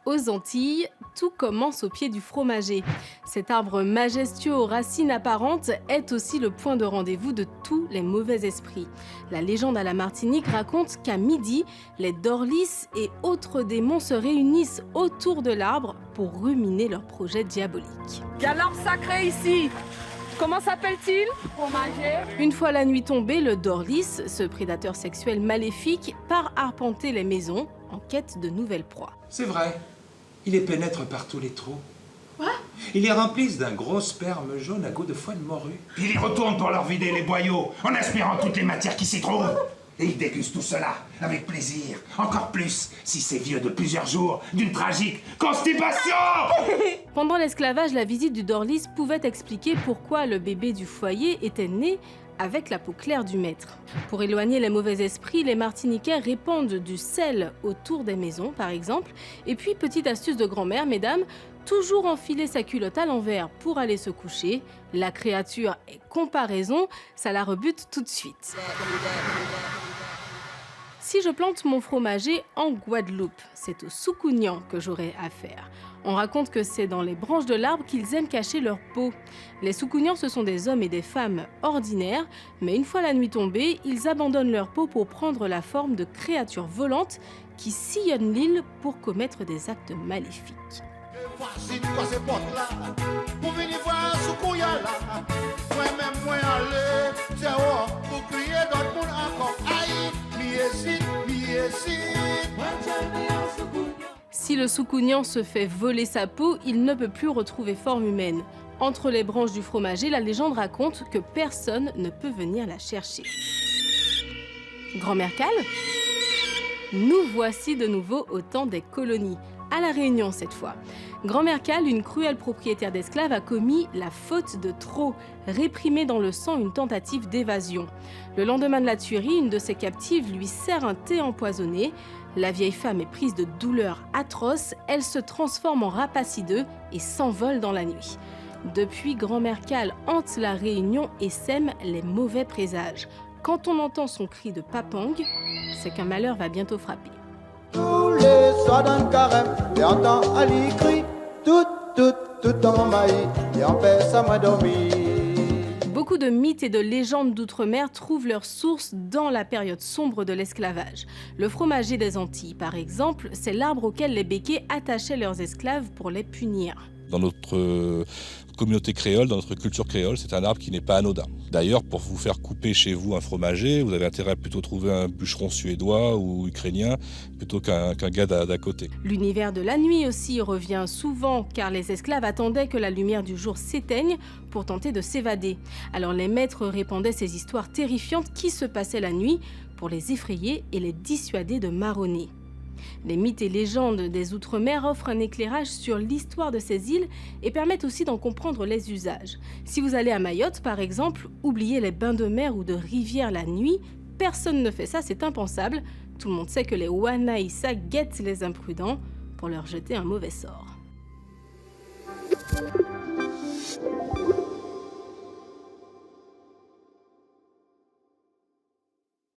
Aux Antilles, tout commence au pied du fromager. Cet arbre majestueux aux racines apparentes est aussi le point de rendez-vous de tous les mauvais esprits. La légende à la Martinique raconte qu'à midi, les dorlis et autres démons se réunissent autour de l'arbre pour ruminer leurs projets diaboliques. Il y a l'arbre sacré ici. Comment s'appelle-t-il? Fromager. Une fois la nuit tombée, le dorlis, ce prédateur sexuel maléfique, part arpenter les maisons en quête de nouvelles proies. C'est vrai. Il les pénètre par tous les trous. Quoi? Il les remplissent d'un gros sperme jaune à goût de foie de morue. Ils y retournent pour leur vider les boyaux, en aspirant toutes les matières qui s'y trouvent. Et ils dégustent tout cela, avec plaisir. Encore plus, si c'est vieux de plusieurs jours, d'une tragique constipation. Pendant l'esclavage, la visite du dorlis pouvait expliquer pourquoi le bébé du foyer était né avec la peau claire du maître. Pour éloigner les mauvais esprits, les Martiniquais répandent du sel autour des maisons, par exemple. Et puis, petite astuce de grand-mère, mesdames, toujours enfiler sa culotte à l'envers pour aller se coucher. La créature est comparaison, ça la rebute tout de suite. Si je plante mon fromager en Guadeloupe, c'est aux Soukounians que j'aurai affaire. On raconte que c'est dans les branches de l'arbre qu'ils aiment cacher leur peau. Les Soukounians, ce sont des hommes et des femmes ordinaires, mais une fois la nuit tombée, ils abandonnent leur peau pour prendre la forme de créatures volantes qui sillonnent l'île pour commettre des actes maléfiques. Si le Soukounian se fait voler sa peau, il ne peut plus retrouver forme humaine. Entre les branches du fromager, la légende raconte que personne ne peut venir la chercher. Grand-mère Cal ? Nous voici de nouveau au temps des colonies, à La Réunion cette fois. Grand-mère Cal, une cruelle propriétaire d'esclaves, a commis la faute de trop, réprimée dans le sang une tentative d'évasion. Le lendemain de la tuerie, une de ses captives lui sert un thé empoisonné. La vieille femme est prise de douleurs atroces, elle se transforme en rapace hideux et s'envole dans la nuit. Depuis, Grand-mère Cal hante La Réunion et sème les mauvais présages. Quand on entend son cri de papang, c'est qu'un malheur va bientôt frapper. Tous les soirs dans le carême, et entend Ali crie, tout en maïs, et en paix ça m'a dormi. Beaucoup de mythes et de légendes d'outre-mer trouvent leur source dans la période sombre de l'esclavage. Le fromager des Antilles, par exemple, c'est l'arbre auquel les béquets attachaient leurs esclaves pour les punir. Dans notre communauté créole, dans notre culture créole, c'est un arbre qui n'est pas anodin. D'ailleurs, pour vous faire couper chez vous un fromager, vous avez intérêt à plutôt trouver un bûcheron suédois ou ukrainien plutôt qu'un gars d'à côté. L'univers de la nuit aussi revient souvent car les esclaves attendaient que la lumière du jour s'éteigne pour tenter de s'évader. Alors les maîtres répandaient ces histoires terrifiantes qui se passaient la nuit pour les effrayer et les dissuader de marronner. Les mythes et légendes des Outre-mer offrent un éclairage sur l'histoire de ces îles et permettent aussi d'en comprendre les usages. Si vous allez à Mayotte, par exemple, oubliez les bains de mer ou de rivière la nuit. Personne ne fait ça, c'est impensable. Tout le monde sait que les Wanaïsa guettent les imprudents pour leur jeter un mauvais sort.